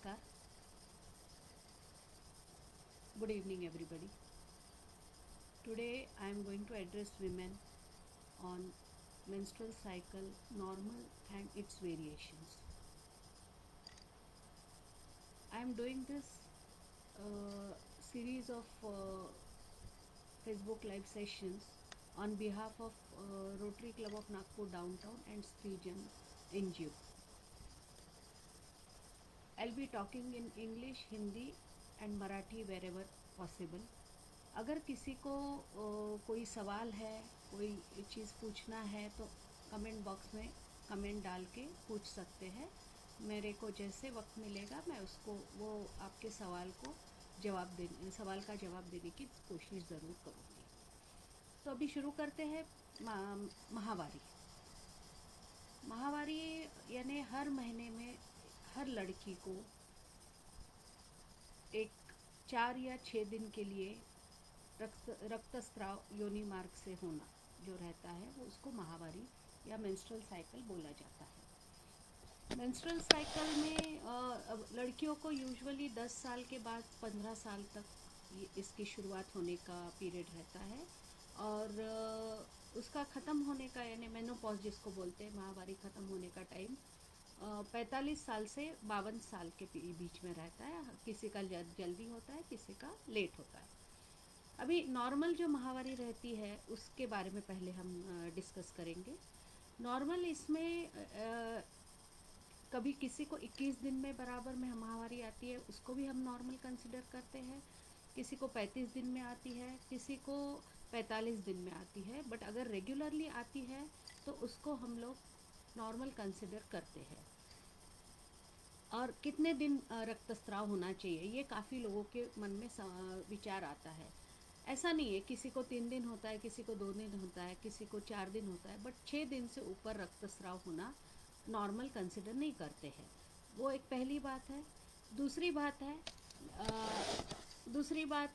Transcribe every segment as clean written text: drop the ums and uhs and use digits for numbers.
Namaskar. Good evening, everybody. Today I am going to address women on menstrual cycle, normal and its variations. I am doing this series of Facebook live sessions on behalf of Rotary Club of Nagpur Downtown and Srijan NGO. I'll be talking in English, Hindi and Marathi wherever possible. अगर किसी को कोई सवाल है, कोई चीज़ पूछना है तो कमेंट बॉक्स में कमेंट डाल के पूछ सकते हैं. मेरे को जैसे वक्त मिलेगा मैं उसको वो आपके सवाल का जवाब देने की कोशिश ज़रूर करूँगी. तो अभी शुरू करते हैं. माहवारी यानी हर महीने में हर लड़की को एक 4 या 6 दिन के लिए रक्तस्राव योनि मार्ग से होना जो रहता है वो उसको माहवारी या मेंस्ट्रुअल साइकिल बोला जाता है. मेंस्ट्रुअल साइकिल में लड़कियों को यूजुअली 10 साल के बाद 15 साल तक इसकी शुरुआत होने का पीरियड रहता है और उसका ख़त्म होने का यानी मेनोपॉज जिसको बोलते हैं, माहवारी ख़त्म होने का टाइम 45 साल से 52 साल के बीच में रहता है. किसी का जल्दी होता है, किसी का लेट होता है. अभी नॉर्मल जो माहवारी रहती है उसके बारे में पहले हम डिस्कस करेंगे. नॉर्मल इसमें कभी किसी को 21 दिन में बराबर में माहवारी आती है, उसको भी हम नॉर्मल कंसिडर करते हैं. किसी को 35 दिन में आती है, किसी को 45 दिन में आती है. बट अगर रेगुलरली आती है तो उसको हम लोग नॉर्मल कंसिडर करते हैं. और कितने दिन रक्तस्राव होना चाहिए ये काफ़ी लोगों के मन में विचार आता है. ऐसा नहीं है, किसी को 3 दिन होता है, किसी को 2 दिन होता है, किसी को 4 दिन होता है. बट 6 दिन से ऊपर रक्तस्राव होना नॉर्मल कंसिडर नहीं करते हैं. वो एक पहली बात है. दूसरी बात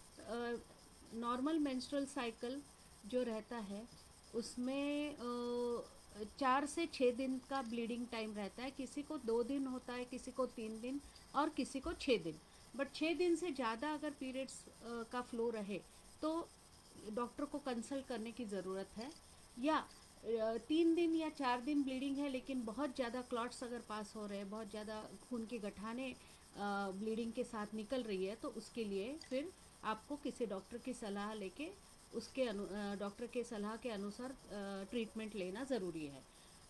नॉर्मल मेंस्ट्रुअल साइकिल जो रहता है उसमें 4 से 6 दिन का ब्लीडिंग टाइम रहता है. किसी को 2 दिन होता है, किसी को 3 दिन और किसी को 6 दिन. बट 6 दिन से ज़्यादा अगर पीरियड्स का फ्लो रहे तो डॉक्टर को कंसल्ट करने की ज़रूरत है. या 3 दिन या 4 दिन ब्लीडिंग है लेकिन बहुत ज़्यादा क्लॉट्स अगर पास हो रहे हैं, बहुत ज़्यादा खून के गठाने ब्लीडिंग के साथ निकल रही है तो उसके लिए फिर आपको किसी डॉक्टर की सलाह लेके उसके डॉक्टर के सलाह के अनुसार ट्रीटमेंट लेना ज़रूरी है.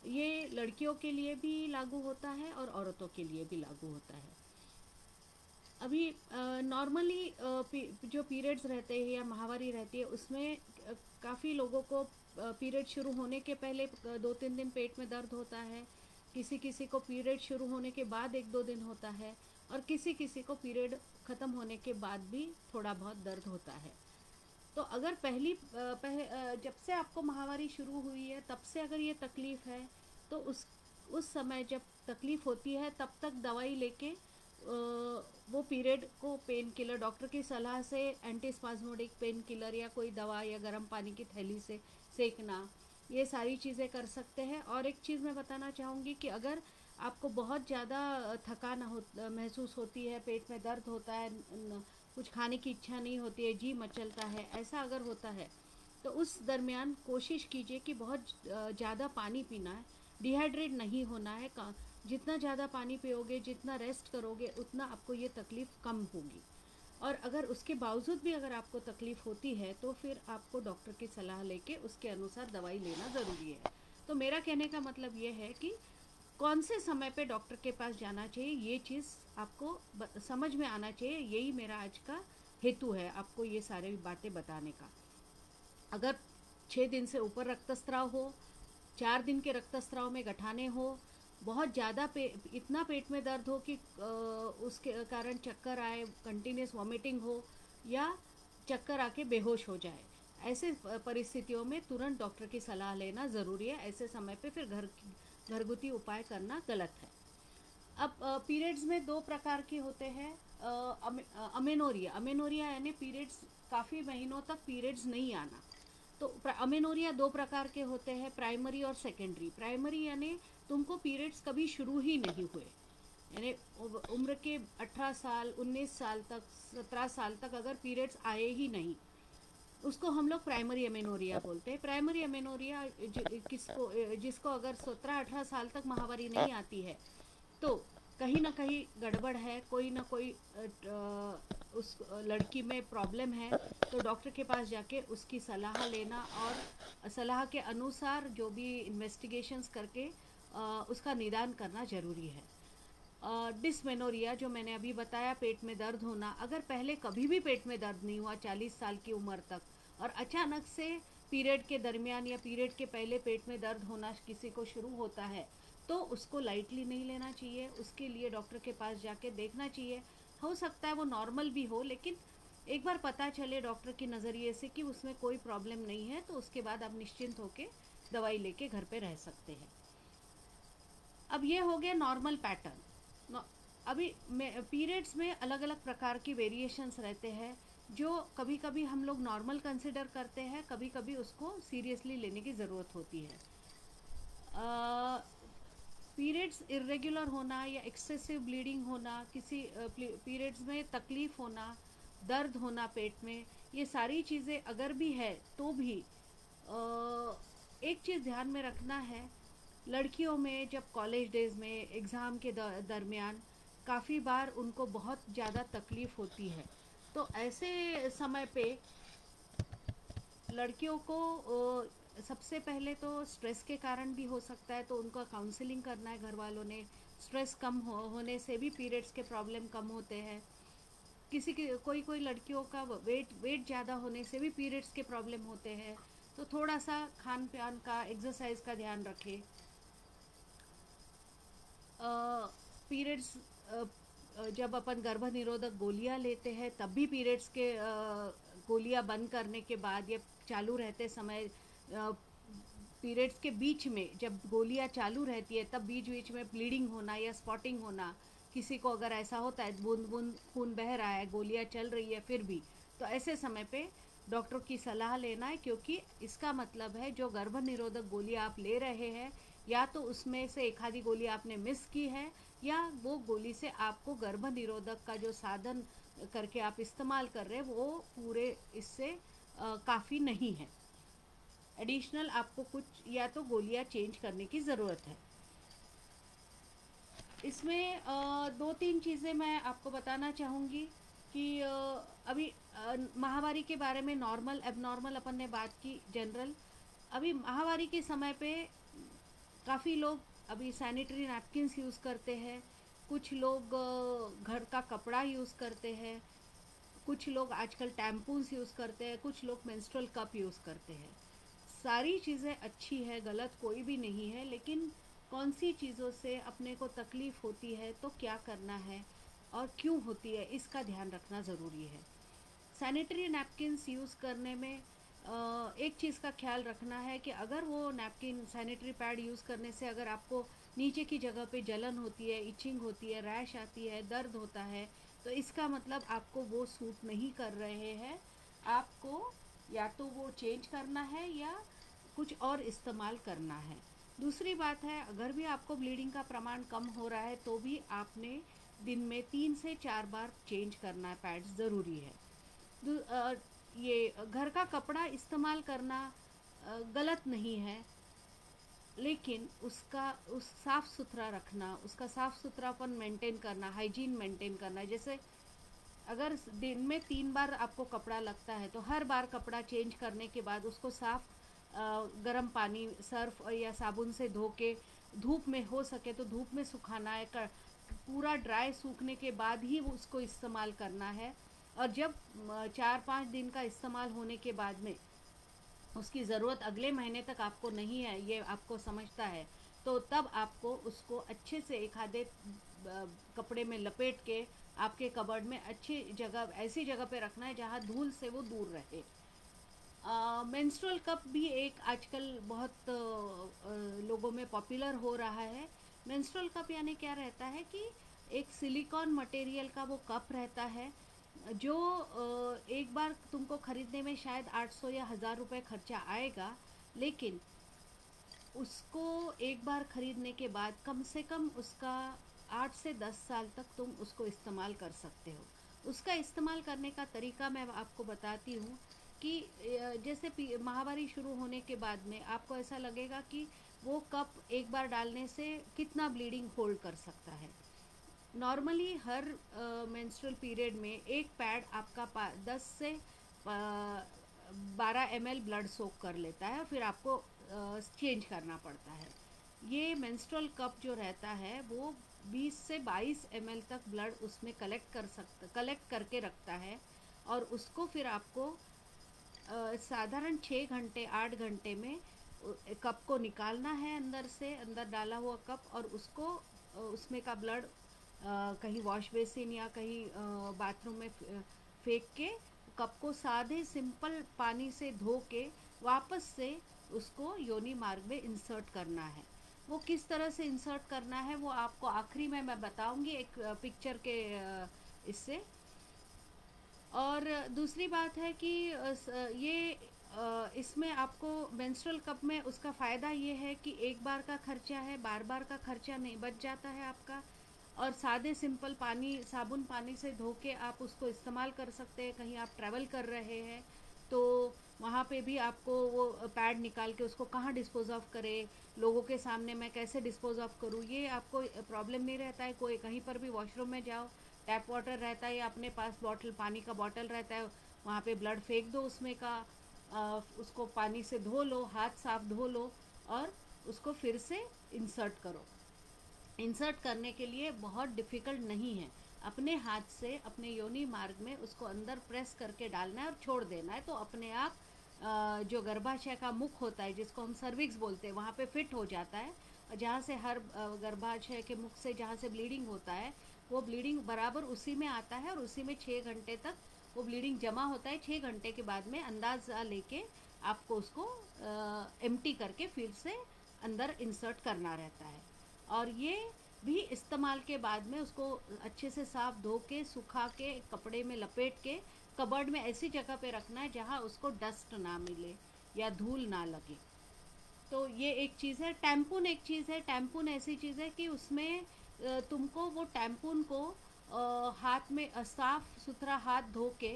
ये लड़कियों के लिए भी लागू होता है और औरतों के लिए भी लागू होता है. अभी नॉर्मली जो पीरियड्स रहते हैं या माहवारी रहती है उसमें काफ़ी लोगों को पीरियड शुरू होने के पहले 2-3 दिन पेट में दर्द होता है. किसी को पीरियड शुरू होने के बाद 1-2 दिन होता है और किसी को पीरियड ख़त्म होने के बाद भी थोड़ा बहुत दर्द होता है. तो अगर जब से आपको माहवारी शुरू हुई है तब से अगर ये तकलीफ़ है तो उस समय जब तकलीफ़ होती है तब तक दवाई लेके वो पीरियड को पेन किलर डॉक्टर की सलाह से एंटीस्पाज्मोडिक पेन किलर या कोई दवा या गर्म पानी की थैली से सेकना, ये सारी चीज़ें कर सकते हैं. और एक चीज़ मैं बताना चाहूँगी कि अगर आपको बहुत ज़्यादा थकान महसूस होती है, पेट में दर्द होता है, कुछ खाने की इच्छा नहीं होती है, जी मचलता है, ऐसा अगर होता है तो उस दरमियान कोशिश कीजिए कि बहुत ज़्यादा पानी पीना है, डिहाइड्रेट नहीं होना है. जितना ज़्यादा पानी पियोगे, जितना रेस्ट करोगे उतना आपको ये तकलीफ़ कम होगी. और अगर उसके बावजूद भी अगर आपको तकलीफ़ होती है तो फिर आपको डॉक्टर की सलाह लेके उसके अनुसार दवाई लेना ज़रूरी है. तो मेरा कहने का मतलब ये है कि कौन से समय पे डॉक्टर के पास जाना चाहिए ये चीज़ आपको समझ में आना चाहिए. यही मेरा आज का हेतु है, आपको ये सारी बातें बताने का. अगर 6 दिन से ऊपर रक्तस्राव हो, 4 दिन के रक्तस्राव में गठाने हो, बहुत ज़्यादा इतना पेट में दर्द हो कि उसके कारण चक्कर आए, कंटिन्यूस वॉमिटिंग हो या चक्कर आके बेहोश हो जाए, ऐसे परिस्थितियों में तुरंत डॉक्टर की सलाह लेना ज़रूरी है. ऐसे समय पे फिर घरगुती उपाय करना गलत है. अब पीरियड्स में 2 प्रकार के होते हैं. अमेनोरिया यानी पीरियड्स काफ़ी महीनों तक पीरियड्स नहीं आना. तो अमेनोरिया 2 प्रकार के होते हैं, प्राइमरी और सेकेंडरी. प्राइमरी यानी तुमको पीरियड्स कभी शुरू ही नहीं हुए, यानी उम्र के 18 साल 19 साल तक 17 साल तक अगर पीरियड्स आए ही नहीं, उसको हम लोग प्राइमरी एमेनोरिया बोलते हैं। प्राइमरी एमेनोरिया जिसको अगर 17-18 साल तक माहवारी नहीं आती है तो कहीं ना कहीं गड़बड़ है, कोई ना कोई उस लड़की में प्रॉब्लम है, तो डॉक्टर के पास जाके उसकी सलाह लेना और सलाह के अनुसार जो भी इन्वेस्टिगेशंस करके उसका निदान करना ज़रूरी है। डिसमेनोरिया जो मैंने अभी बताया, पेट में दर्द होना, अगर पहले कभी भी पेट में दर्द नहीं हुआ 40 साल की उम्र तक और अचानक से पीरियड के दरमियान या पीरियड के पहले पेट में दर्द होना किसी को शुरू होता है, तो उसको लाइटली नहीं लेना चाहिए। उसके लिए डॉक्टर के पास जाके देखना चाहिए। हो सकता है वो नॉर्मल भी हो, लेकिन एक बार पता चले डॉक्टर के नज़रिए से कि उसमें कोई प्रॉब्लम नहीं है, तो उसके बाद आप निश्चिंत होकर दवाई लेके घर पे रह सकते हैं। अब ये हो गया नॉर्मल पैटर्न। अभी पीरियड्स में अलग अलग प्रकार की वेरिएशंस रहते हैं, जो कभी कभी हम लोग नॉर्मल कंसिडर करते हैं, कभी कभी उसको सीरियसली लेने की ज़रूरत होती है। पीरियड्स इरेगुलर होना या एक्सेसिव ब्लीडिंग होना, किसी पीरियड्स में तकलीफ़ होना, दर्द होना पेट में, ये सारी चीज़ें अगर भी है तो भी एक चीज़ ध्यान में रखना है। लड़कियों में जब कॉलेज डेज़ में एग्ज़ाम के दरमियान काफ़ी बार उनको बहुत ज़्यादा तकलीफ़ होती है, तो ऐसे समय पे लड़कियों को सबसे पहले तो स्ट्रेस के कारण भी हो सकता है, तो उनका काउंसलिंग करना है घर वालों ने। स्ट्रेस कम होने से भी पीरियड्स के प्रॉब्लम कम होते हैं। कोई लड़कियों का वेट ज़्यादा होने से भी पीरियड्स के प्रॉब्लम होते हैं, तो थोड़ा सा खान पान का, एक्सरसाइज का ध्यान रखें। पीरियड्स जब अपन गर्भ निरोधक गोलियां लेते हैं तब भी पीरियड्स के गोलियां बंद करने के बाद या चालू रहते समय, पीरियड्स के बीच में जब गोलियां चालू रहती है तब बीच बीच में ब्लीडिंग होना या स्पॉटिंग होना, किसी को अगर ऐसा होता है बूंद बूंद खून बह रहा है, गोलियां चल रही है फिर भी, तो ऐसे समय पे डॉक्टर की सलाह लेना है, क्योंकि इसका मतलब है जो गर्भ निरोधक गोलियां आप ले रहे हैं, या तो उसमें से एक आधी गोली आपने मिस की है, या वो गोली से आपको गर्भ निरोधक का जो साधन करके आप इस्तेमाल कर रहे हैं वो पूरे इससे काफ़ी नहीं है। एडिशनल आपको कुछ या तो गोलियां चेंज करने की ज़रूरत है। इसमें दो तीन चीज़ें मैं आपको बताना चाहूँगी कि अभी माहवारी के बारे में नॉर्मल एबनॉर्मल अपन ने बात की, जनरल। अभी माहवारी के समय पे काफ़ी लोग अभी सैनिटरी नैपकिन्स यूज़ करते हैं, कुछ लोग घर का कपड़ा यूज़ करते हैं, कुछ लोग आजकल टैम्पून्स यूज़ करते हैं, कुछ लोग मेंस्ट्रुअल कप यूज़ करते हैं। सारी चीज़ें अच्छी है, गलत कोई भी नहीं है, लेकिन कौन सी चीज़ों से अपने को तकलीफ़ होती है तो क्या करना है और क्यों होती है, इसका ध्यान रखना ज़रूरी है। सैनिटरी नैपकिन्स यूज़ करने में एक चीज़ का ख्याल रखना है कि अगर वो नैपकिन सैनिटरी पैड यूज़ करने से अगर आपको नीचे की जगह पे जलन होती है, इचिंग होती है, रैश आती है, दर्द होता है, तो इसका मतलब आपको वो सूट नहीं कर रहे हैं। आपको या तो वो चेंज करना है या कुछ और इस्तेमाल करना है। दूसरी बात है, अगर भी आपको ब्लीडिंग का प्रमाण कम हो रहा है तो भी आपने दिन में 3 से 4 बार चेंज करना है, पैड्स ज़रूरी है। ये घर का कपड़ा इस्तेमाल करना गलत नहीं है, लेकिन उस साफ़ सुथरा रखना, उसका साफ़ सुथरापन मेंटेन करना, हाइजीन मेंटेन करना। जैसे अगर दिन में 3 बार आपको कपड़ा लगता है तो हर बार कपड़ा चेंज करने के बाद उसको साफ़ गर्म पानी, सर्फ या साबुन से धो के धूप में, हो सके तो धूप में सुखाना है। पूरा ड्राई सूखने के बाद ही उसको इस्तेमाल करना है। और जब 4-5 दिन का इस्तेमाल होने के बाद में उसकी ज़रूरत अगले महीने तक आपको नहीं है, ये आपको समझता है, तो तब आपको उसको अच्छे से एक आधे कपड़े में लपेट के आपके कबर्ड में अच्छी जगह, ऐसी जगह पे रखना है जहाँ धूल से वो दूर रहे। मेंस्ट्रुअल कप भी एक आजकल बहुत लोगों में पॉपुलर हो रहा है। मेंस्ट्रुअल कप यानी क्या रहता है कि एक सिलिकॉन मटेरियल का वो कप रहता है, जो एक बार तुमको ख़रीदने में शायद 800 या 1000 रुपये खर्चा आएगा, लेकिन उसको एक बार ख़रीदने के बाद कम से कम उसका 8 से 10 साल तक तुम उसको इस्तेमाल कर सकते हो। उसका इस्तेमाल करने का तरीका मैं आपको बताती हूँ कि जैसे माहवारी शुरू होने के बाद में आपको ऐसा लगेगा कि वो कप एक बार डालने से कितना ब्लीडिंग होल्ड कर सकता है। नॉर्मली हर मेंस्ट्रुअल पीरियड में एक पैड आपका 10 से 12 ml ब्लड सोक कर लेता है और फिर आपको चेंज करना पड़ता है। ये मेंस्ट्रुअल कप जो रहता है वो 20 से 22 ml तक ब्लड उसमें कलेक्ट करके रखता है और उसको फिर आपको साधारण 6 घंटे 8 घंटे में कप को निकालना है अंदर से, अंदर डाला हुआ कप, और उसको उसमें का ब्लड कहीं वॉश बेसिन या कहीं बाथरूम में फेंक के कप को सादे सिंपल पानी से धो के वापस से उसको योनि मार्ग में इंसर्ट करना है। वो किस तरह से इंसर्ट करना है वो आपको आखिरी में मैं बताऊंगी एक पिक्चर के इससे। और दूसरी बात है कि ये इसमें आपको मेंस्ट्रुअल कप में उसका फ़ायदा ये है कि एक बार का खर्चा है, बार बार का खर्चा नहीं, बच जाता है आपका। और सादे सिंपल पानी, साबुन पानी से धो के आप उसको इस्तेमाल कर सकते हैं। कहीं आप ट्रैवल कर रहे हैं तो वहाँ पे भी आपको वो पैड निकाल के उसको कहाँ डिस्पोज ऑफ करें, लोगों के सामने मैं कैसे डिस्पोज ऑफ करूँ, ये आपको प्रॉब्लम नहीं रहता है। कोई कहीं पर भी वॉशरूम में जाओ, टैप वाटर रहता है या अपने पास बॉटल, पानी का बॉटल रहता है, वहाँ पे ब्लड फेंक दो उसमें का, उसको पानी से धो लो, हाथ साफ धो लो और उसको फिर से इंसर्ट करो। इंसर्ट करने के लिए बहुत डिफ़िकल्ट नहीं है, अपने हाथ से अपने योनि मार्ग में उसको अंदर प्रेस करके डालना है और छोड़ देना है, तो अपने आप जो गर्भाशय का मुख होता है जिसको हम सर्विक्स बोलते हैं वहाँ पे फिट हो जाता है। जहाँ से हर गर्भाशय के मुख से जहाँ से ब्लीडिंग होता है वो ब्लीडिंग बराबर उसी में आता है और उसी में 6 घंटे तक वो ब्लीडिंग जमा होता है। 6 घंटे के बाद में अंदाज़ा लेके आपको उसको एम्प्टी करके फिर से अंदर इंसर्ट करना रहता है। और ये भी इस्तेमाल के बाद में उसको अच्छे से साफ धो के सुखा के कपड़े में लपेट के कबर्ड में ऐसी जगह पे रखना है जहाँ उसको डस्ट ना मिले या धूल ना लगे। तो ये एक चीज़ है। टैम्पून एक चीज़ है। टैम्पून ऐसी चीज़ है कि उसमें तुमको वो टैम्पून को हाथ में साफ सुथरा हाथ धो के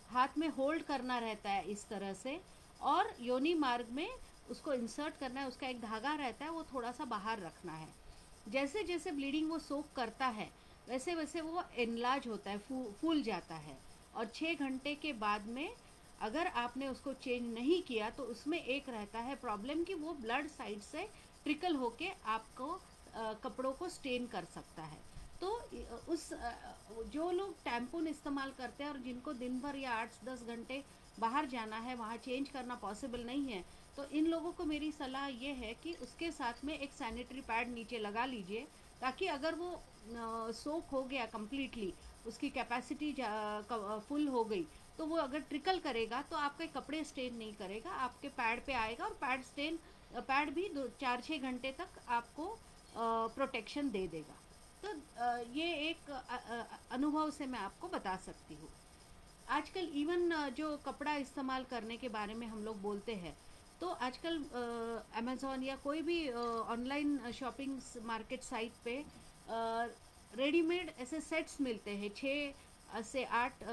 हाथ में होल्ड करना रहता है इस तरह से, और योनि मार्ग में उसको इंसर्ट करना है। उसका एक धागा रहता है वो थोड़ा सा बाहर रखना है। जैसे जैसे ब्लीडिंग वो सोक करता है वैसे वैसे वो एनलार्ज होता है, फूल जाता है। और 6 घंटे के बाद में अगर आपने उसको चेंज नहीं किया तो उसमें एक रहता है प्रॉब्लम कि वो ब्लड साइड से ट्रिकल होके आपको कपड़ों को स्टेन कर सकता है। तो जो लोग टैम्पून इस्तेमाल करते हैं और जिनको दिन भर या 8-10 घंटे बाहर जाना है, वहाँ चेंज करना पॉसिबल नहीं है, तो इन लोगों को मेरी सलाह ये है कि उसके साथ में एक सैनिटरी पैड नीचे लगा लीजिए, ताकि अगर वो सोक हो गया कम्प्लीटली, उसकी कैपेसिटी फुल हो गई, तो वो अगर ट्रिकल करेगा तो आपके कपड़े स्टेन नहीं करेगा, आपके पैड पे आएगा और पैड भी 4-6 घंटे तक आपको प्रोटेक्शन दे देगा। तो ये एक अनुभव से मैं आपको बता सकती हूँ। आजकल इवन जो कपड़ा इस्तेमाल करने के बारे में हम लोग बोलते हैं, तो आजकल अमेज़ॉन या कोई भी ऑनलाइन शॉपिंग मार्केट साइट पे रेडीमेड ऐसे सेट्स मिलते हैं। 6 से 8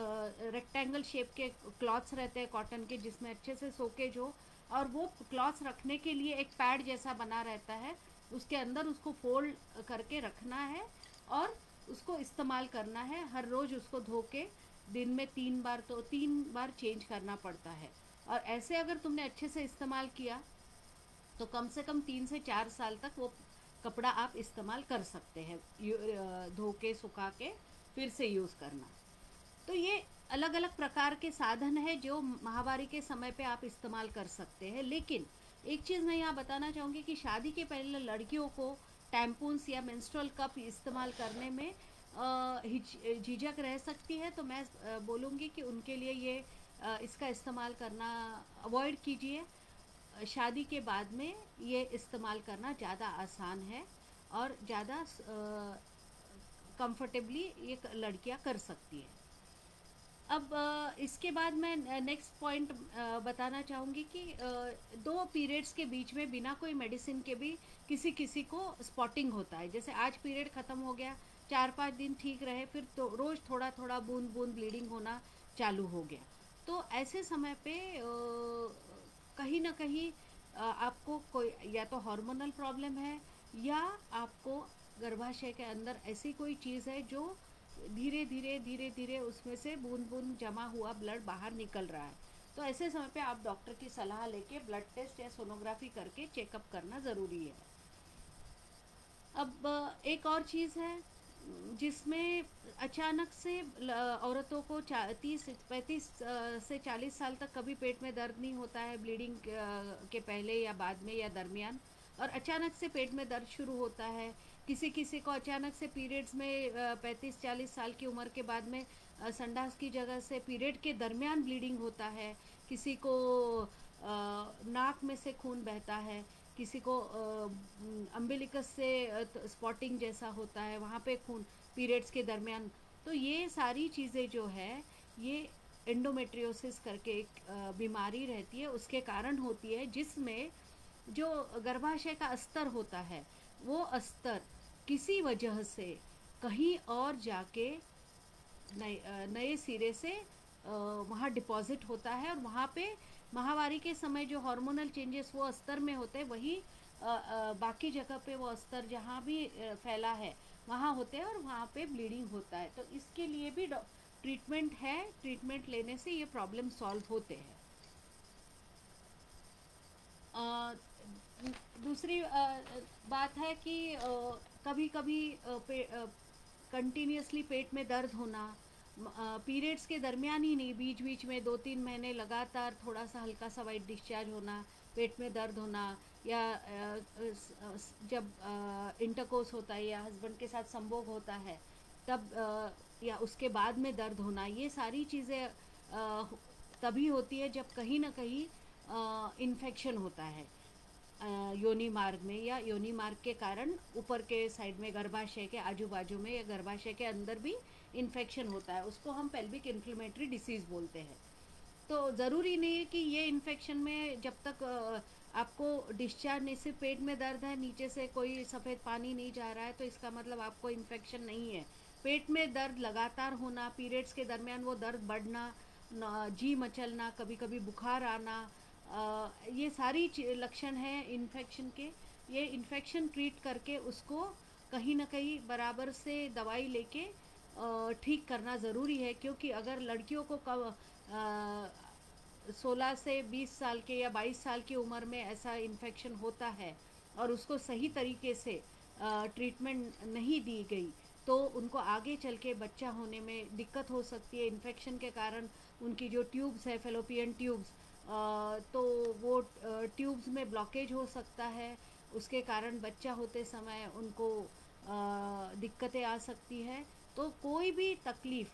रेक्टेंगल शेप के क्लॉथ्स रहते हैं कॉटन के, जिसमें अच्छे से सोकेज हो, और वो क्लॉथ्स रखने के लिए एक पैड जैसा बना रहता है, उसके अंदर उसको फोल्ड करके रखना है और उसको इस्तेमाल करना है। हर रोज़ उसको धो के दिन में 3 बार, तो 3 बार चेंज करना पड़ता है। और ऐसे अगर तुमने अच्छे से इस्तेमाल किया तो कम से कम 3 से 4 साल तक वो कपड़ा आप इस्तेमाल कर सकते हैं, धो के सुखा के फिर से यूज़ करना। तो ये अलग अलग प्रकार के साधन है जो माहवारी के समय पे आप इस्तेमाल कर सकते हैं। लेकिन एक चीज़ मैं यहाँ बताना चाहूँगी कि शादी के पहले लड़कियों को टैम्पून्स या मेंस्ट्रुअल कप इस्तेमाल करने में झिझक रह सकती है, तो मैं बोलूँगी कि उनके लिए ये इसका इस्तेमाल करना अवॉइड कीजिए। शादी के बाद में ये इस्तेमाल करना ज़्यादा आसान है और ज़्यादा कंफर्टेबली ये लड़कियां कर सकती हैं। अब इसके बाद मैं नेक्स्ट पॉइंट बताना चाहूँगी कि दो पीरियड्स के बीच में बिना कोई मेडिसिन के भी किसी किसी को स्पॉटिंग होता है। जैसे आज पीरियड ख़त्म हो गया, 4-5 दिन ठीक रहे, फिर तो रोज़ थोड़ा थोड़ा बूंद बूंद ब्लीडिंग होना चालू हो गया। तो ऐसे समय पे कहीं ना कहीं आपको कोई या तो हार्मोनल प्रॉब्लम है, या आपको गर्भाशय के अंदर ऐसी कोई चीज़ है जो धीरे धीरे धीरे धीरे उसमें से बूंद बूंद जमा हुआ ब्लड बाहर निकल रहा है। तो ऐसे समय पे आप डॉक्टर की सलाह लेके ब्लड टेस्ट या सोनोग्राफी करके चेकअप करना ज़रूरी है। अब एक और चीज़ है जिसमें अचानक से औरतों को 30-35 से 40 साल तक कभी पेट में दर्द नहीं होता है, ब्लीडिंग के पहले या बाद में या दरमियान, और अचानक से पेट में दर्द शुरू होता है। किसी किसी को अचानक से पीरियड्स में 35-40 साल की उम्र के बाद में संडास की जगह से पीरियड के दरमियान ब्लीडिंग होता है। किसी को नाक में से खून बहता है, किसी को अम्बिलिकस से स्पॉटिंग जैसा होता है, वहाँ पे खून पीरियड्स के दरमियान। तो ये सारी चीज़ें जो है, ये एंडोमेट्रियोसिस करके एक बीमारी रहती है, उसके कारण होती है, जिसमें जो गर्भाशय का अस्तर होता है, वो अस्तर किसी वजह से कहीं और जाके नए सिरे से वहाँ डिपॉजिट होता है, और वहाँ पे माहवारी के समय जो हार्मोनल चेंजेस वो अस्तर में होते हैं, वही बाकी जगह पे वो अस्तर जहाँ भी फैला है वहाँ होते हैं, और वहाँ पे ब्लीडिंग होता है। तो इसके लिए भी ट्रीटमेंट है, ट्रीटमेंट लेने से ये प्रॉब्लम सॉल्व होते हैं। दूसरी बात है कि कभी कभी कंटिन्यूसली पेट में दर्द होना, पीरियड्स के दरमियान ही नहीं, बीच बीच में 2-3 महीने लगातार थोड़ा सा हल्का सा वाइट डिस्चार्ज होना, पेट में दर्द होना, या जब इंटरकोर्स होता है या हस्बैंड के साथ संभोग होता है तब या उसके बाद में दर्द होना, ये सारी चीज़ें तभी होती है जब कहीं ना कहीं इन्फेक्शन होता है योनि मार्ग में, या योनि मार्ग के कारण ऊपर के साइड में गर्भाशय के आजू बाजू में या गर्भाशय के अंदर भी इन्फेक्शन होता है। उसको हम पेल्विक इन्फ्लेमेटरी डिसीज़ बोलते हैं। तो ज़रूरी नहीं है कि ये इन्फेक्शन में जब तक आपको डिस्चार्ज नहीं, सिर्फ पेट में दर्द है, नीचे से कोई सफ़ेद पानी नहीं जा रहा है, तो इसका मतलब आपको इन्फेक्शन नहीं है। पेट में दर्द लगातार होना, पीरियड्स के दरमियान वो दर्द बढ़ना, जी मचलना, कभी कभी बुखार आना, ये सारी लक्षण हैं इन्फेक्शन के। ये इन्फेक्शन ट्रीट करके उसको कहीं ना कहीं बराबर से दवाई लेके ठीक करना ज़रूरी है, क्योंकि अगर लड़कियों को 16 से 20 साल के या 22 साल की उम्र में ऐसा इन्फेक्शन होता है और उसको सही तरीके से ट्रीटमेंट नहीं दी गई, तो उनको आगे चल के बच्चा होने में दिक्कत हो सकती है। इन्फेक्शन के कारण उनकी जो ट्यूब्स है, फेलोपियन ट्यूब्स, तो वो ट्यूब्स में ब्लॉकेज हो सकता है, उसके कारण बच्चा होते समय उनको दिक्कतें आ सकती है। तो कोई भी तकलीफ़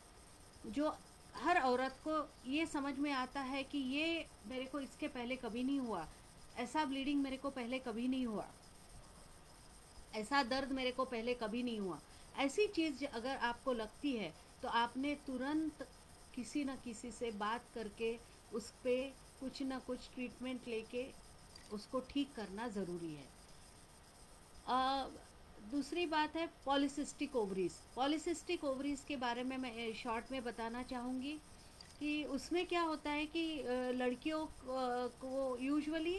जो हर औरत को ये समझ में आता है कि ये मेरे को इसके पहले कभी नहीं हुआ, ऐसा ब्लीडिंग मेरे को पहले कभी नहीं हुआ, ऐसा दर्द मेरे को पहले कभी नहीं हुआ, ऐसी चीज़ अगर आपको लगती है तो आपने तुरंत किसी न किसी से बात करके उस पर कुछ ना कुछ ट्रीटमेंट लेके उसको ठीक करना ज़रूरी है। आ, दूसरी बात है पॉलीसिस्टिक ओवरीज। पॉलीसिस्टिक ओवरीज के बारे में मैं शॉर्ट में बताना चाहूँगी कि उसमें क्या होता है कि लड़कियों को यूजुअली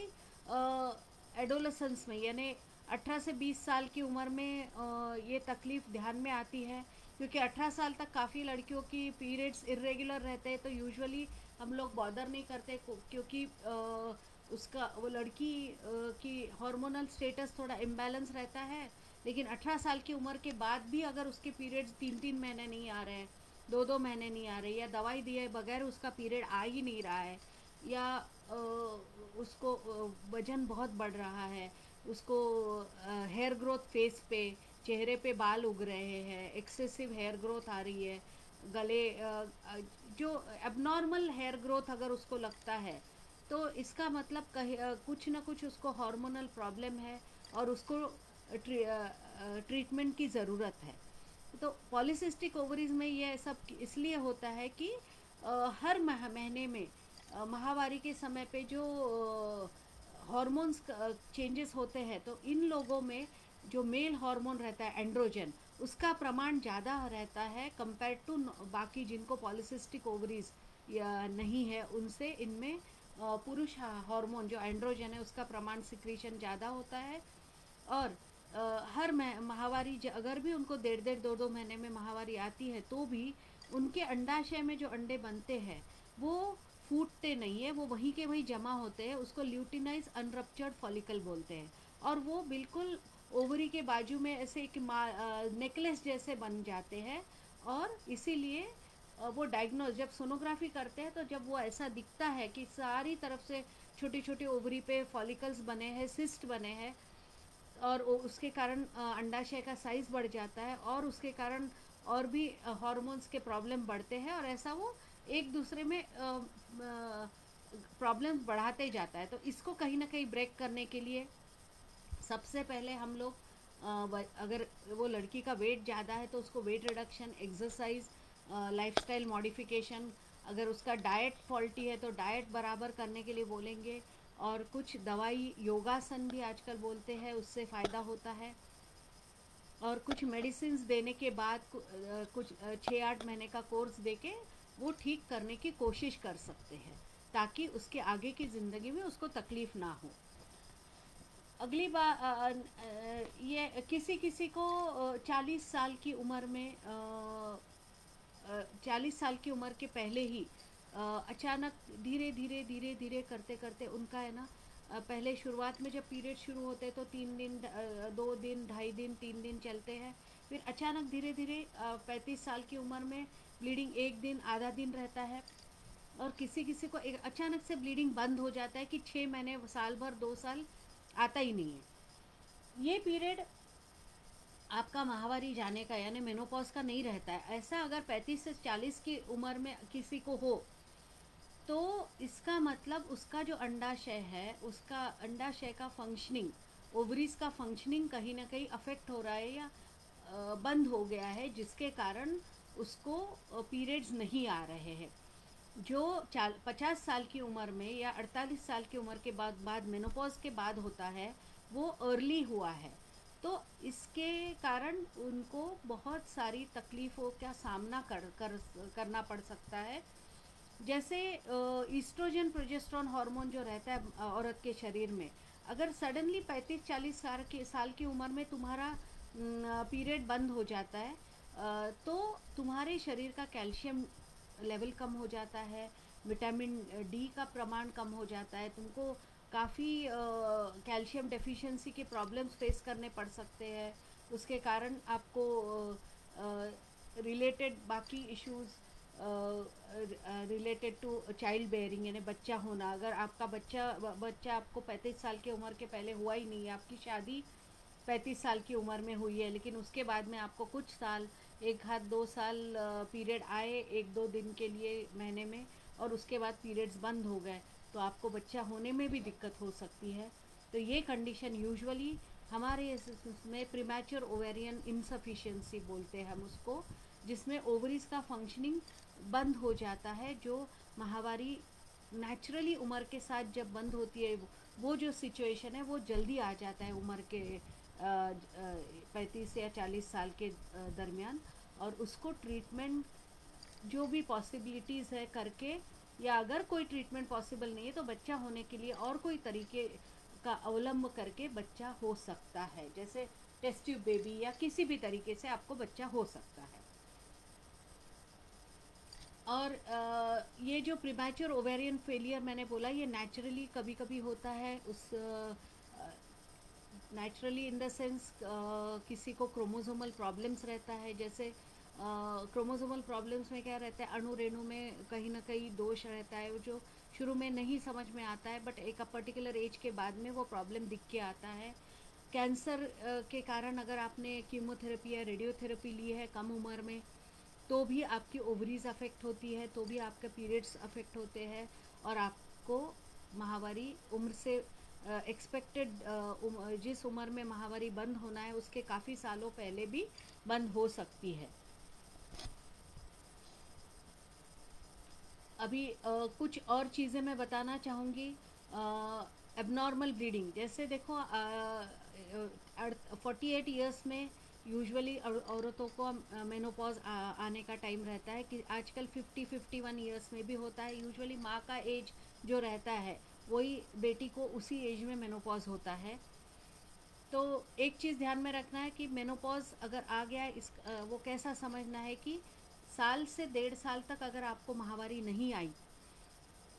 एडोलेसेंस में, यानी 18 से 20 साल की उम्र में ये तकलीफ़ ध्यान में आती है, क्योंकि 18 साल तक काफ़ी लड़कियों की पीरियड्स इरेगुलर रहते हैं, तो यूजुअली हम लोग बॉदर नहीं करते, क्योंकि उसका वो लड़की की हार्मोनल स्टेटस थोड़ा इम्बैलेंस रहता है। लेकिन 18 साल की उम्र के बाद भी अगर उसके पीरियड्स 3-3 महीने नहीं आ रहे हैं, 2-2 महीने नहीं आ रहे, या दवाई दिए बगैर उसका पीरियड आ ही नहीं रहा है, या उसको वजन बहुत बढ़ रहा है, उसको हेयर ग्रोथ फेस पे, चेहरे पे बाल उग रहे हैं, एक्सेसिव हेयर ग्रोथ आ रही है, गले जो एबनॉर्मल हेयर ग्रोथ अगर उसको लगता है, तो इसका मतलब कुछ ना कुछ उसको हार्मोनल प्रॉब्लम है और उसको ट्रीटमेंट की ज़रूरत है। तो पॉलीसिस्टिक ओवरीज में ये सब इसलिए होता है कि हर महीने में माहवारी के समय पे जो हार्मोन्स चेंजेस होते हैं, तो इन लोगों में जो मेल हार्मोन रहता है एंड्रोजन, उसका प्रमाण ज़्यादा रहता है कंपेयर टू बाकी जिनको पॉलिसिस्टिक ओवरीज या नहीं है उनसे। इनमें पुरुष हार्मोन जो एंड्रोजन है उसका प्रमाण सिक्रीशन ज़्यादा होता है। और हर माहवारी अगर भी उनको 1.5-2 महीने में माहवारी आती है तो भी उनके अंडाशय में जो अंडे बनते हैं वो फूटते नहीं है, वो वहीं के वहीं जमा होते हैं। उसको ल्यूटिनाइज अनरप्चर्ड फॉलिकल बोलते हैं। और वो बिल्कुल ओवरी के बाजू में ऐसे एक नेकलेस जैसे बन जाते हैं। और इसीलिए वो डायग्नोज जब सोनोग्राफी करते हैं तो जब वो ऐसा दिखता है कि सारी तरफ से छोटी छोटी ओवरी पे फॉलिकल्स बने हैं, सिस्ट बने हैं, और उसके कारण अंडाशय का साइज़ बढ़ जाता है, और उसके कारण और भी हार्मोन्स के प्रॉब्लम बढ़ते हैं, और ऐसा वो एक दूसरे में प्रॉब्लम्स बढ़ाते जाता है। तो इसको कहीं ना कहीं ब्रेक करने के लिए सबसे पहले हम लोग अगर वो लड़की का वेट ज़्यादा है तो उसको weight reduction, exercise, lifestyle modification, अगर उसका डाइट फॉल्टी है तो डाइट बराबर करने के लिए बोलेंगे। और कुछ दवाई, योगासन भी आजकल बोलते हैं, उससे फ़ायदा होता है। और कुछ मेडिसिन्स देने के बाद कुछ 6-8 महीने का कोर्स देके वो ठीक करने की कोशिश कर सकते हैं, ताकि उसके आगे की ज़िंदगी में उसको तकलीफ़ ना हो। अगली बार ये किसी किसी को 40 साल की उम्र में 40 साल की उम्र के पहले ही अचानक धीरे धीरे धीरे धीरे करते करते उनका है ना, पहले शुरुआत में जब पीरियड शुरू होते हैं तो 3 दिन, 2 दिन, 2.5 दिन, 3 दिन चलते हैं। फिर अचानक धीरे धीरे 35 साल की उम्र में ब्लीडिंग 1 दिन, आधा दिन रहता है। और किसी किसी को एक अचानक से ब्लीडिंग बंद हो जाता है कि 6 महीने, साल भर, 2 साल आता ही नहीं है। ये पीरियड आपका माहवारी जाने का यानी मेनोपॉज का नहीं रहता है। ऐसा अगर 35 से 40 की उम्र में किसी को हो तो इसका मतलब उसका जो अंडाशय है, उसका अंडाशय का फंक्शनिंग, ओवरीज का फंक्शनिंग कहीं ना कहीं अफेक्ट हो रहा है या बंद हो गया है, जिसके कारण उसको पीरियड्स नहीं आ रहे हैं। जो 50 साल की उम्र में या 48 साल की उम्र के बाद मेनोपॉज के बाद होता है, वो अर्ली हुआ है। तो इसके कारण उनको बहुत सारी तकलीफ़ों का सामना करना पड़ सकता है। जैसे ईस्ट्रोजन, प्रोजेस्टेरोन हार्मोन जो रहता है औरत के शरीर में, अगर सडनली 35-40 साल की उम्र में तुम्हारा पीरियड बंद हो जाता है, तो तुम्हारे शरीर का कैल्शियम लेवल कम हो जाता है, विटामिन डी का प्रमाण कम हो जाता है, तुमको काफ़ी कैल्शियम डेफिशिएंसी के प्रॉब्लम्स फेस करने पड़ सकते हैं। उसके कारण आपको रिलेटेड बाकी issues related to child bearing यानी बच्चा होना, अगर आपका बच्चा आपको 35 साल की उम्र के पहले हुआ ही नहीं है, आपकी शादी 35 साल की उम्र में हुई है, लेकिन उसके बाद में आपको कुछ साल, 1-2 साल पीरियड आए 1-2 दिन के लिए महीने में, और उसके बाद पीरियड्स बंद हो गए, तो आपको बच्चा होने में भी दिक्कत हो सकती है। तो ये कंडीशन यूजुअली हमारे इसमें प्रीमैच्योर ओवेरियन इनसफिशिएंसी बोलते हैं हम उसको, जिसमें ओवरीज का फंक्शनिंग बंद हो जाता है। जो माहवारी नेचुरली उम्र के साथ जब बंद होती है, वो जो सिचुएशन है वो जल्दी आ जाता है उम्र के 35 या 40 साल के दरमियान। और उसको ट्रीटमेंट जो भी पॉसिबिलिटीज़ है करके, या अगर कोई ट्रीटमेंट पॉसिबल नहीं है तो बच्चा होने के लिए और कोई तरीके का अवलंब करके बच्चा हो सकता है, जैसे टेस्ट ट्यूब बेबी या किसी भी तरीके से आपको बच्चा हो सकता है। और ये जो प्रीमैच्योर ओवेरियन फेलियर मैंने बोला, ये नेचुरली कभी कभी होता है। उस नेचुरली इन द सेंस किसी को क्रोमोसोमल प्रॉब्लम्स रहता है, जैसे क्रोमोसोमल प्रॉब्लम्स में क्या रहता है, अणु रेणु में कहीं ना कहीं दोष रहता है, जो शुरू में नहीं समझ में आता है, बट एक पर्टिकुलर एज के बाद में वो प्रॉब्लम दिख के आता है। कैंसर के कारण अगर आपने कीमोथेरेपी या रेडियोथेरेपी ली है कम उम्र में, तो भी आपकी ओवरीज अफेक्ट होती है, तो भी आपके पीरियड्स अफेक्ट होते हैं, और आपको माहवारी उम्र से एक्सपेक्टेड जिस उम्र में माहवारी बंद होना है उसके काफ़ी सालों पहले भी बंद हो सकती है। अभी कुछ और चीज़ें मैं बताना चाहूँगी। एबनॉर्मल ब्लीडिंग, जैसे देखो 48 ईयर्स में यूजुअली औरतों को मेनोपॉज आने का टाइम रहता है, कि आजकल 51 ईयर्स में भी होता है। यूजुअली माँ का एज जो रहता है वही बेटी को उसी एज में मेनोपॉज होता है। तो एक चीज़ ध्यान में रखना है कि मेनोपॉज अगर आ गया है, वो कैसा समझना है कि साल से 1.5 साल तक अगर आपको माहवारी नहीं आई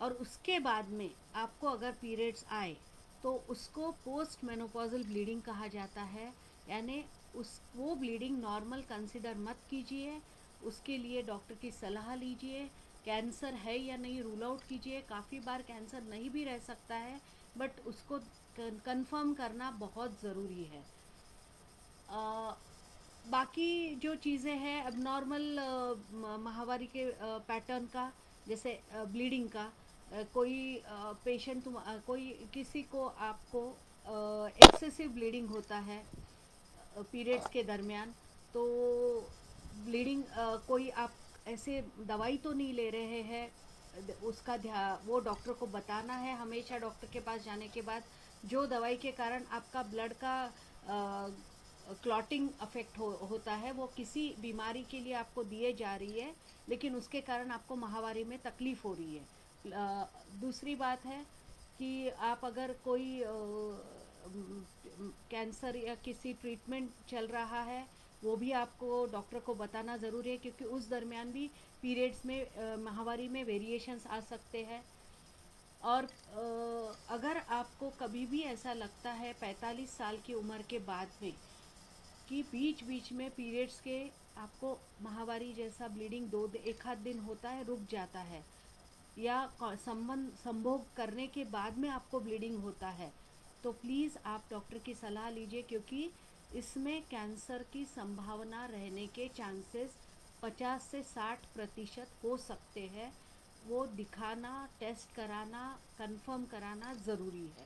और उसके बाद में आपको अगर पीरियड्स आए, तो उसको पोस्ट मेनोपॉजल ब्लीडिंग कहा जाता है। यानी वो ब्लीडिंग नॉर्मल कंसिडर मत कीजिए, उसके लिए डॉक्टर की सलाह लीजिए। कैंसर है या नहीं रूल आउट कीजिए। काफ़ी बार कैंसर नहीं भी रह सकता है, बट उसको कंफर्म करना बहुत ज़रूरी है। अ, बाकी जो चीज़ें हैं अब नॉर्मल माहवारी के पैटर्न का, जैसे ब्लीडिंग का, कोई पेशेंट कोई किसी को आपको एक्सेसिव ब्लीडिंग होता है पीरियड्स के दरमियान, तो ब्लीडिंग कोई आप ऐसे दवाई तो नहीं ले रहे हैं, उसका ध्यान वो डॉक्टर को बताना है हमेशा। डॉक्टर के पास जाने के बाद जो दवाई के कारण आपका ब्लड का क्लॉटिंग अफेक्ट होता है, वो किसी बीमारी के लिए आपको दिए जा रही है, लेकिन उसके कारण आपको माहवारी में तकलीफ़ हो रही है। दूसरी बात है कि आप अगर कोई कैंसर या किसी ट्रीटमेंट चल रहा है, वो भी आपको डॉक्टर को बताना ज़रूरी है, क्योंकि उस दरमियान भी पीरियड्स में माहवारी में वेरिएशंस आ सकते हैं। और अगर आपको कभी भी ऐसा लगता है 45 साल की उम्र के बाद में कि बीच बीच में पीरियड्स के आपको माहवारी जैसा ब्लीडिंग एक आध दिन होता है, रुक जाता है, या संबंध संभोग करने के बाद में आपको ब्लीडिंग होता है, तो प्लीज़ आप डॉक्टर की सलाह लीजिए, क्योंकि इसमें कैंसर की संभावना रहने के चांसेस 50 से 60% हो सकते हैं। वो दिखाना, टेस्ट कराना, कंफर्म कराना ज़रूरी है।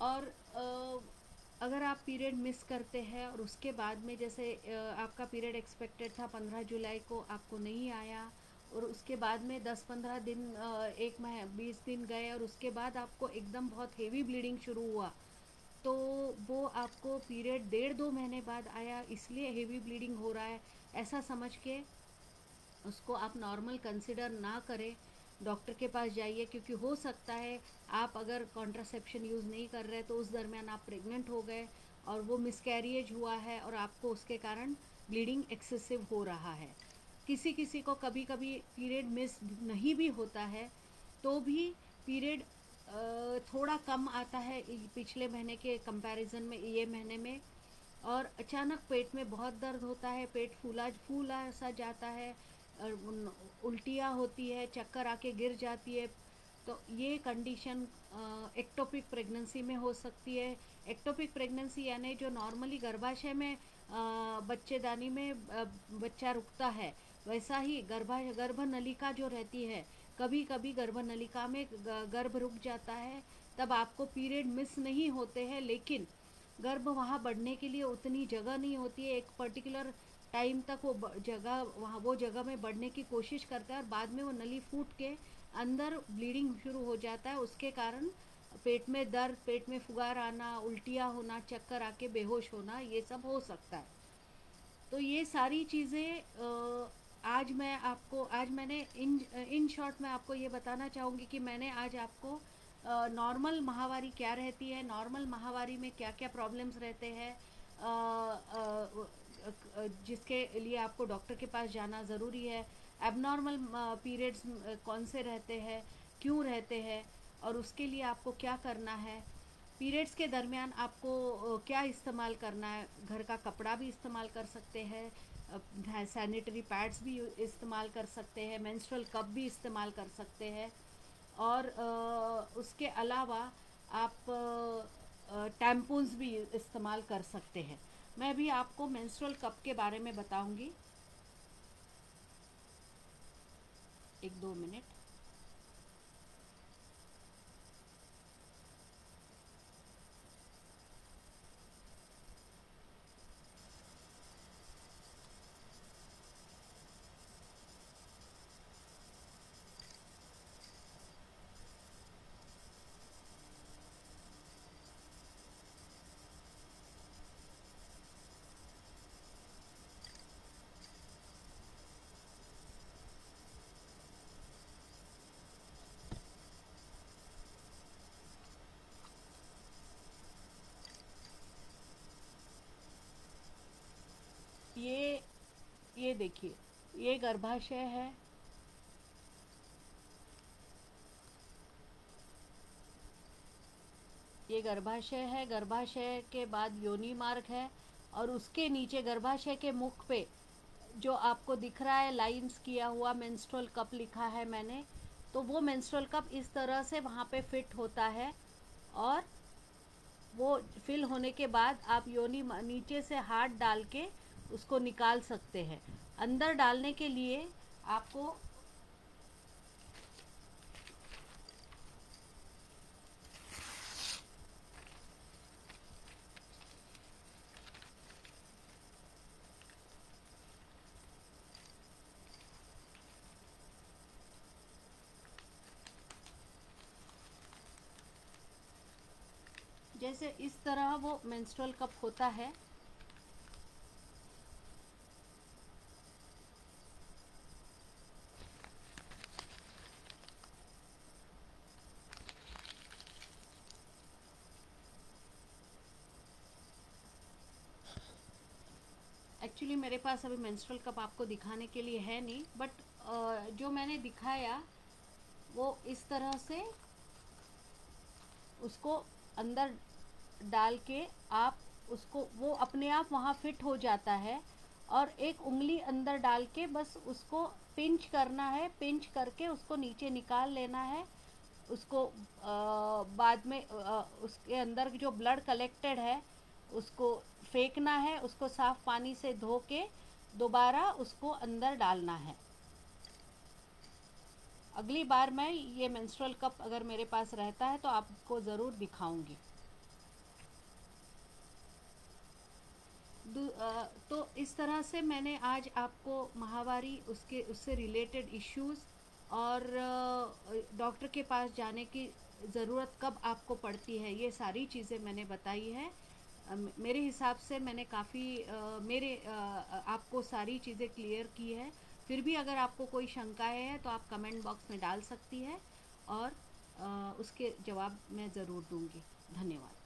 और अगर आप पीरियड मिस करते हैं और उसके बाद में, जैसे आपका पीरियड एक्सपेक्टेड था 15 जुलाई को, आपको नहीं आया, और उसके बाद में 10-15 दिन, एक माह 20 दिन गए, और उसके बाद आपको एकदम बहुत हेवी ब्लीडिंग शुरू हुआ, तो वो आपको पीरियड 1.5-2 महीने बाद आया इसलिए हेवी ब्लीडिंग हो रहा है, ऐसा समझ के उसको आप नॉर्मल कंसिडर ना करें। डॉक्टर के पास जाइए, क्योंकि हो सकता है आप अगर कॉन्ट्रासेप्शन यूज़ नहीं कर रहे तो उस दरमियान आप प्रेग्नेंट हो गए और वो मिसकैरिएज हुआ है, और आपको उसके कारण ब्लीडिंग एक्सेसिव हो रहा है। किसी किसी को कभी कभी पीरियड मिस नहीं भी होता है, तो भी पीरियड थोड़ा कम आता है पिछले महीने के कंपैरिजन में ये महीने में, और अचानक पेट में बहुत दर्द होता है, पेट फूला फूला सा जाता है, उल्टियाँ होती है, चक्कर आके गिर जाती है। तो ये कंडीशन एक्टोपिक प्रेगनेंसी में हो सकती है। एक्टोपिक प्रेगनेंसी यानी जो नॉर्मली गर्भाशय में बच्चेदानी में बच्चा रुकता है, वैसा ही गर्भ नलिका जो रहती है, कभी कभी गर्भ नलिका में गर्भ रुक जाता है। तब आपको पीरियड मिस नहीं होते हैं, लेकिन गर्भ वहाँ बढ़ने के लिए उतनी जगह नहीं होती है। एक पर्टिकुलर टाइम तक वो जगह वहाँ वो जगह में बढ़ने की कोशिश करता है, और बाद में वो नली फूट के अंदर ब्लीडिंग शुरू हो जाता है। उसके कारण पेट में दर्द, पेट में फुगार आना, उल्टियाँ होना, चक्कर आके बेहोश होना, ये सब हो सकता है। तो ये सारी चीज़ें आज मैंने इन शॉर्ट में आपको ये बताना चाहूँगी कि मैंने आज आपको नॉर्मल माहवारी क्या रहती है, नॉर्मल माहवारी में क्या क्या प्रॉब्लम्स रहते हैं, जिसके लिए आपको डॉक्टर के पास जाना ज़रूरी है, एबनॉर्मल पीरियड्स कौन से रहते हैं, क्यों रहते हैं, और उसके लिए आपको क्या करना है। पीरियड्स के दरमियान आपको क्या इस्तेमाल करना है, घर का कपड़ा भी इस्तेमाल कर सकते हैं, सैनिटरी पैड्स भी इस्तेमाल कर सकते हैं, मेंस्ट्रुअल कप भी इस्तेमाल कर सकते हैं, और उसके अलावा आप टैम्पून्स भी इस्तेमाल कर सकते हैं। मैं भी आपको मेंस्ट्रुअल कप के बारे में बताऊंगी, 1-2 मिनट। देखिए, ये गर्भाशय है, ये गर्भाशय है, गर्भाशय के बाद योनि मार्ग है, और उसके नीचे गर्भाशय के मुख पे जो आपको दिख रहा है लाइंस किया हुआ मेंस्ट्रुअल कप लिखा है मैंने, तो वो मेंस्ट्रुअल कप इस तरह से वहाँ पे फिट होता है, और वो फिल होने के बाद आप योनि नीचे से हाथ डाल के उसको निकाल सकते हैं। अंदर डालने के लिए आपको जैसे इस तरह वो मेंस्ट्रुअल कप होता है, एक्चुअली मेरे पास अभी मेंस्ट्रुअल कप आपको दिखाने के लिए है नहीं, बट जो मैंने दिखाया वो इस तरह से उसको अंदर डाल के आप उसको, वो अपने आप वहाँ फिट हो जाता है, और एक उंगली अंदर डाल के बस उसको पिंच करना है, पिंच करके उसको नीचे निकाल लेना है। उसको बाद में उसके अंदर जो ब्लड कलेक्टेड है उसको फेंकना है, उसको साफ पानी से धो के दोबारा उसको अंदर डालना है। अगली बार मैं ये मेंस्ट्रुअल कप अगर मेरे पास रहता है तो आपको ज़रूर दिखाऊंगी। तो इस तरह से मैंने आज आपको माहवारी, उससे रिलेटेड इश्यूज़, और डॉक्टर के पास जाने की ज़रूरत कब आपको पड़ती है, ये सारी चीज़ें मैंने बताई है। मेरे हिसाब से मैंने काफ़ी आपको सारी चीज़ें क्लियर की है। फिर भी अगर आपको कोई शंकाएं हैं तो आप कमेंट बॉक्स में डाल सकती है, और उसके जवाब मैं ज़रूर दूंगी। धन्यवाद।